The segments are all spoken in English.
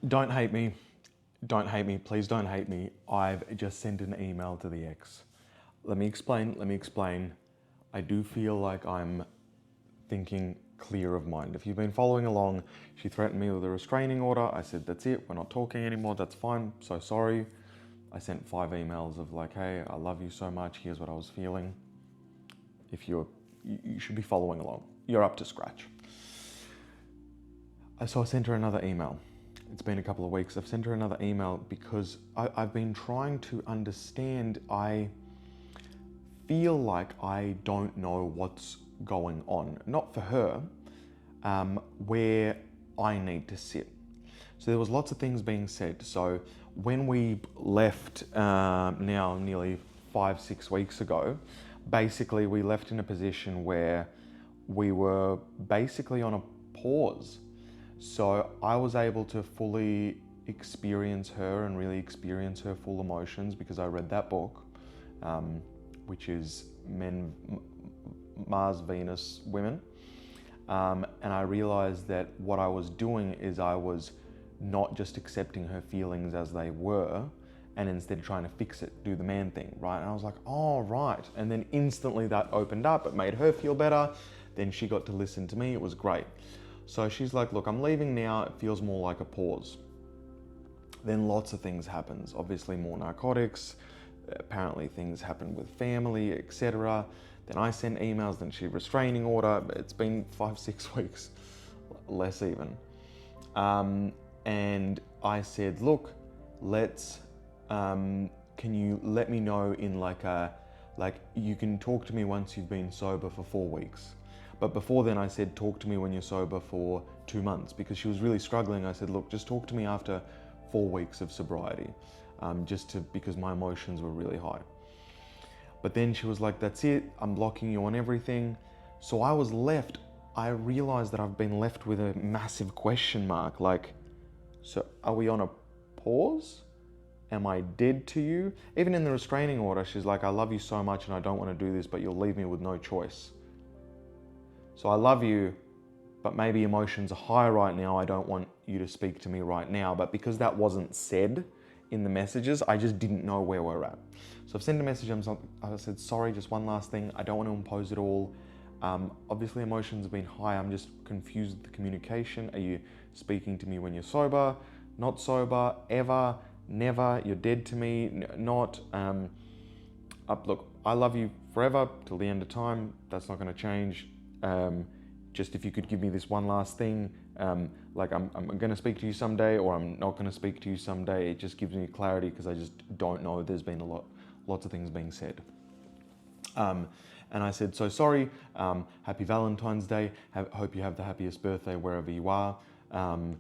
Don't hate me. Don't hate me. Please don't hate me. I've just sent an email to the ex. Let me explain. I do feel like I'm thinking clear of mind. If you've been following along, she threatened me with a restraining order. I said, that's it. We're not talking anymore. That's fine. So sorry. I sent 5 emails of like, hey, I love you so much. Here's what I was feeling. If you should be following along. You're up to scratch. So I sent her another email. It's been a couple of weeks. I've sent her another email because I've been trying to understand. I feel like I don't know what's going on. Not for her, where I need to sit. So there was lots of things being said. So when we left now nearly 5-6 weeks ago, basically we left in a position where we were basically on a pause. So I was able to fully experience her and really experience her full emotions because I read that book, which is Mars, Venus, Women. And I realized that what I was doing is I was not just accepting her feelings as they were and instead trying to fix it, do the man thing, right? And I was like, oh, right. And then instantly that opened up. It made her feel better. Then she got to listen to me. It was great. So she's like, look, I'm leaving now. It feels more like a pause. Then lots of things happens. Obviously more narcotics. Apparently things happen with family, etc. Then I send emails, then she restraining order. It's been 5-6 weeks, less even. And I said, look, let's, can you let me know in like you can talk to me once you've been sober for 4 weeks. But before then I said, talk to me when you're sober for 2 months because she was really struggling. I said, look, just talk to me after 4 weeks of sobriety, because my emotions were really high. But then she was like, that's it, I'm blocking you on everything. So I was left, I realized that I've been left with a massive question mark. Like, so are we on a pause? Am I dead to you? Even in the restraining order, she's like, I love you so much and I don't want to do this, but you'll leave me with no choice. So I love you, but maybe emotions are high right now. I don't want you to speak to me right now. But because that wasn't said in the messages, I just didn't know where we're at. So I've sent a message. I said, sorry, just one last thing. I don't want to impose it all. Obviously emotions have been high. I'm just confused with the communication. Are you speaking to me when you're sober? Not sober? Ever? Never? You're dead to me? Not? Look, I love you forever till the end of time. That's not going to change. Just if you could give me this one last thing, like I'm going to speak to you someday or I'm not going to speak to you someday. It just gives me clarity because I just don't know. There's been lots of things being said. And I said, so sorry, happy Valentine's Day. Hope you have the happiest birthday wherever you are. And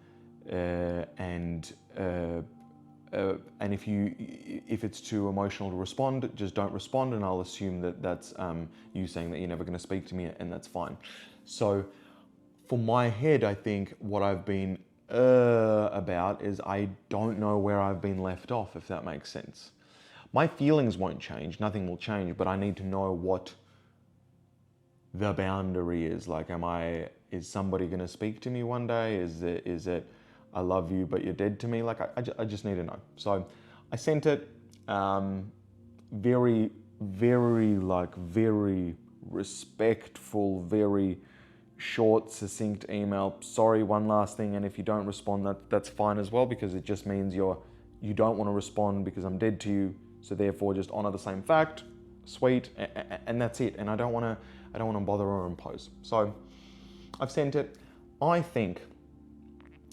if it's too emotional to respond, just don't respond, and I'll assume that that's you saying that you're never going to speak to me, and that's fine. So for my head, I think what I've been about is I don't know where I've been left off, if that makes sense. My feelings won't change, nothing will change, but I need to know what the boundary is. Like, is somebody going to speak to me one day? Is it I love you, but you're dead to me? Like, I just need to know. So I sent it, very, very respectful, very short, succinct email. Sorry, one last thing. And if you don't respond, that's fine as well, because it just means you don't want to respond because I'm dead to you. So therefore just honor the same fact, sweet, and that's it. And I don't want to bother or impose. So I've sent it. I think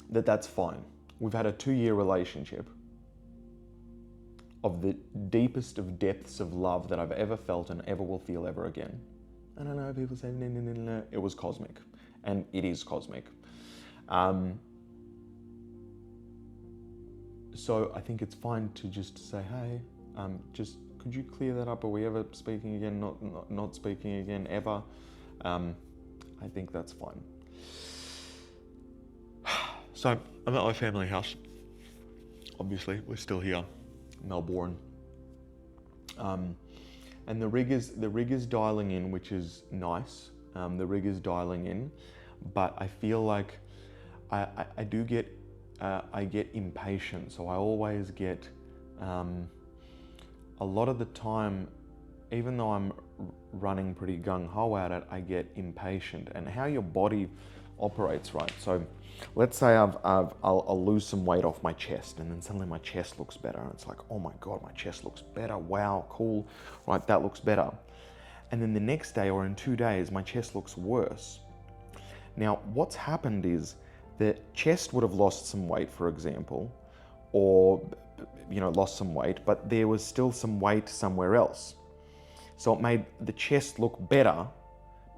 that's fine. We've had a 2-year relationship of the deepest of depths of love that I've ever felt and ever will feel ever again. I don't know, people say, no. It was cosmic. And it is cosmic. So I think it's fine to just say, hey, just could you clear that up? Are we ever speaking again? Not speaking again, ever? I think that's fine. So I'm at my family house. Obviously, we're still here, Melbourne. And the rig is dialing in, which is nice. The rig is dialing in, but I feel like I do get I get impatient. So I always get, a lot of the time, even though I'm running pretty gung-ho at it, I get impatient. And how your body operates, right? So let's say I'll lose some weight off my chest, and then suddenly my chest looks better. And it's like, oh my God, my chest looks better. Wow, cool, right? That looks better. And then the next day or in 2 days, my chest looks worse. Now, what's happened is the chest would have lost some weight, for example, or, lost some weight, but there was still some weight somewhere else. So it made the chest look better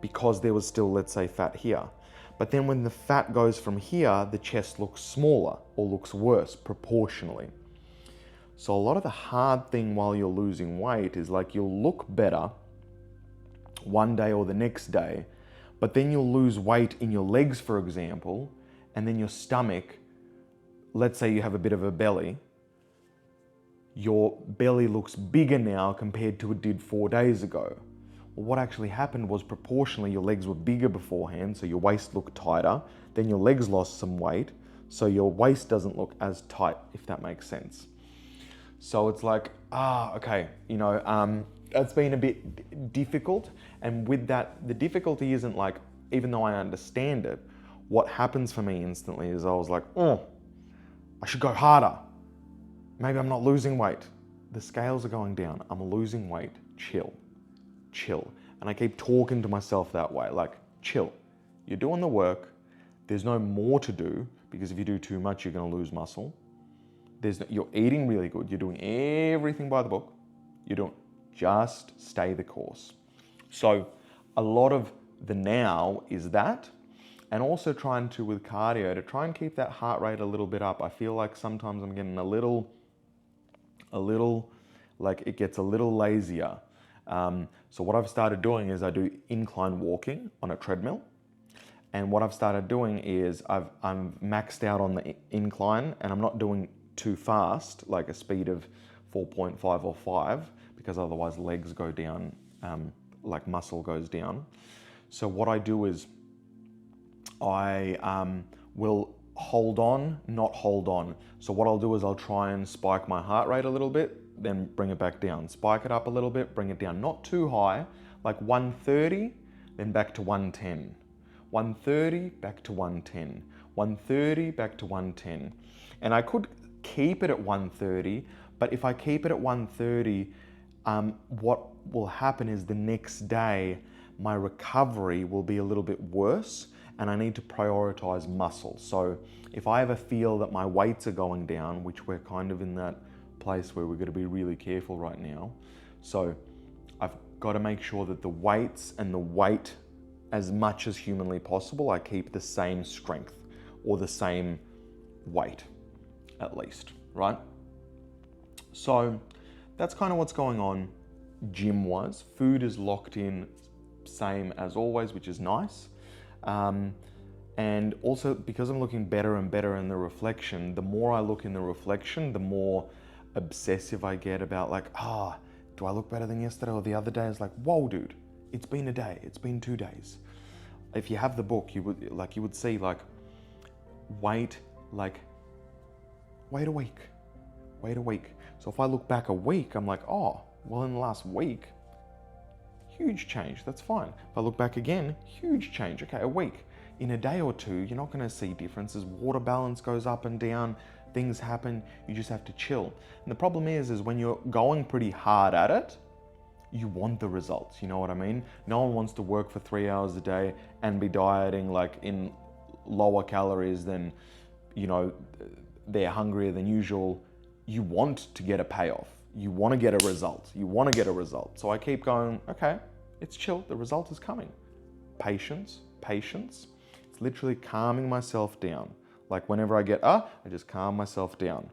because there was still, let's say, fat here. But then when the fat goes from here, the chest looks smaller or looks worse proportionally. So a lot of the hard thing while you're losing weight is like you'll look better one day or the next day, but then you'll lose weight in your legs, for example, and then your stomach, let's say you have a bit of a belly, your belly looks bigger now compared to it did 4 days ago. Well, what actually happened was proportionally your legs were bigger beforehand, so your waist looked tighter, then your legs lost some weight, so your waist doesn't look as tight, if that makes sense. So it's like, okay, that's been a bit difficult. And with that, the difficulty isn't like, even though I understand it, what happens for me instantly is I was like, I should go harder. Maybe I'm not losing weight. The scales are going down. I'm losing weight. Chill. And I keep talking to myself that way, like, chill. You're doing the work. There's no more to do, because if you do too much, you're going to lose muscle. You're eating really good. You're doing everything by the book. Just stay the course. So a lot of the now is that, and also trying to, with cardio, to try and keep that heart rate a little bit up. I feel like sometimes I'm getting a little, like it gets a little lazier. So what I've started doing is I do incline walking on a treadmill. And what I've started doing is I'm maxed out on the incline, and I'm not doing too fast, like a speed of 4.5 or 5, because otherwise legs go down, like muscle goes down. So what I do is I will hold on, not hold on. So what I'll do is I'll try and spike my heart rate a little bit, then bring it back down. Spike it up a little bit, bring it down. Not too high, like 130, then back to 110. 130, back to 110. 130, back to 110. And I could keep it at 130, but if I keep it at 130, what will happen is the next day, my recovery will be a little bit worse, and I need to prioritize muscle. So if I ever feel that my weights are going down, which we're kind of in that place where we're going to be really careful right now. So I've got to make sure that the weights and the weight, as much as humanly possible, I keep the same strength or the same weight, at least, right? So that's kind of what's going on gym-wise. Food is locked in, same as always, which is nice. And also, because I'm looking better and better in the reflection, the more I look in the reflection, the more obsessive I get about like, do I look better than yesterday or the other day? It's like, whoa, dude, it's been a day, it's been 2 days. If you have the book, you would see like, wait a week. So if I look back a week, I'm like, well, in the last week, huge change, that's fine. If I look back again, huge change. Okay, a week. In a day or two, you're not going to see differences. Water balance goes up and down, things happen, you just have to chill. And the problem is when you're going pretty hard at it, you want the results, you know what I mean? No one wants to work for 3 hours a day and be dieting like in lower calories than, they're hungrier than usual. You want to get a payoff. You want to get a result. So I keep going, okay, it's chill. The result is coming. Patience. It's literally calming myself down. Like whenever I get, I just calm myself down.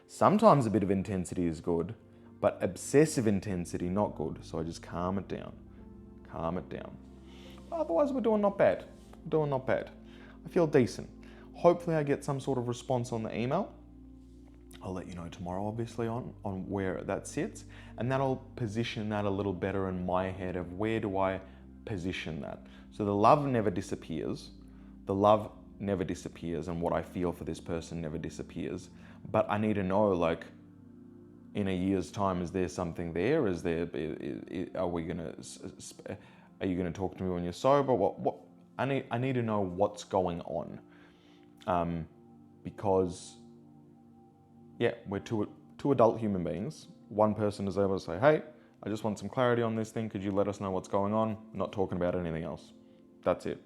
Sometimes a bit of intensity is good, but obsessive intensity, not good. So I just calm it down. Otherwise, we're doing not bad. I feel decent. Hopefully I get some sort of response on the email. I'll let you know tomorrow, obviously, on where that sits. And that'll position that a little better in my head of where do I position that. So the love never disappears. The love never disappears, and what I feel for this person never disappears. But I need to know, like, in a year's time, is there something there? Are you gonna talk to me when you're sober? What? I need to know what's going on, because yeah, we're two adult human beings. One person is able to say, hey, I just want some clarity on this thing. Could you let us know what's going on? Not talking about anything else. That's it.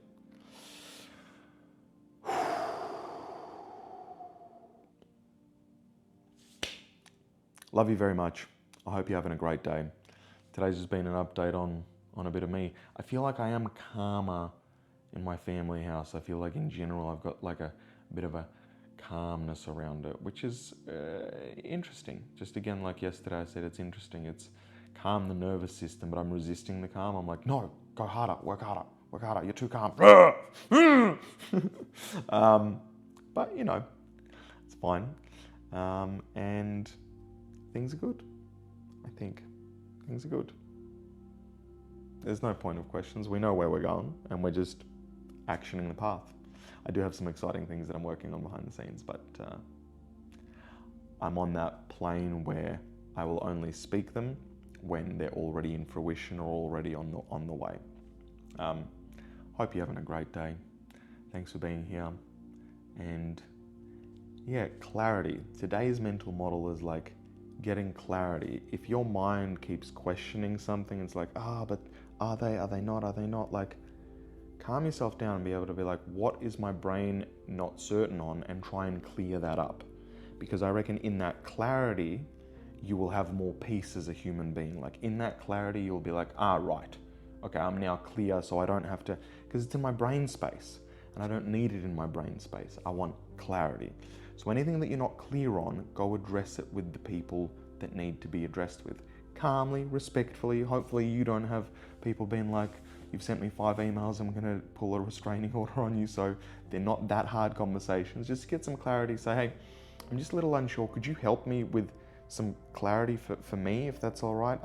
Love you very much. I hope you're having a great day. Today's just been an update on a bit of me. I feel like I am calmer in my family house. I feel like in general I've got like a bit of a calmness around it, which is interesting. Just again, like yesterday I said, it's interesting. It's calm the nervous system, but I'm resisting the calm. I'm like, no, go harder, work harder, you're too calm. But you know, it's fine. And things are good. I think things are good. There's no point of questions. We know where we're going, and we're just actioning the path. I do have some exciting things that I'm working on behind the scenes, but I'm on that plane where I will only speak them when they're already in fruition or already on the way. Hope you're having a great day. Thanks for being here. And yeah, clarity. Today's mental model is like getting clarity. If your mind keeps questioning something, it's like, but are they not? Like, calm yourself down and be able to be like, what is my brain not certain on, and try and clear that up. Because I reckon in that clarity, you will have more peace as a human being. Like in that clarity, you'll be like, right, okay, I'm now clear, so I don't have to, because it's in my brain space and I don't need it in my brain space. I want clarity. So anything that you're not clear on, go address it with the people that need to be addressed with. Calmly, respectfully. Hopefully you don't have people being like, you've sent me 5 emails, I'm gonna pull a restraining order on you. So they're not that hard conversations. Just get some clarity. Say, hey, I'm just a little unsure. Could you help me with some clarity for me, if that's all right?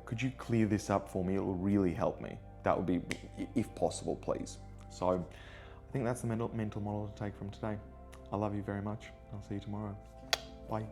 Could you clear this up for me? It will really help me. That would be, if possible, please. So I think that's the mental model to take from today. I love you very much. I'll see you tomorrow. Bye.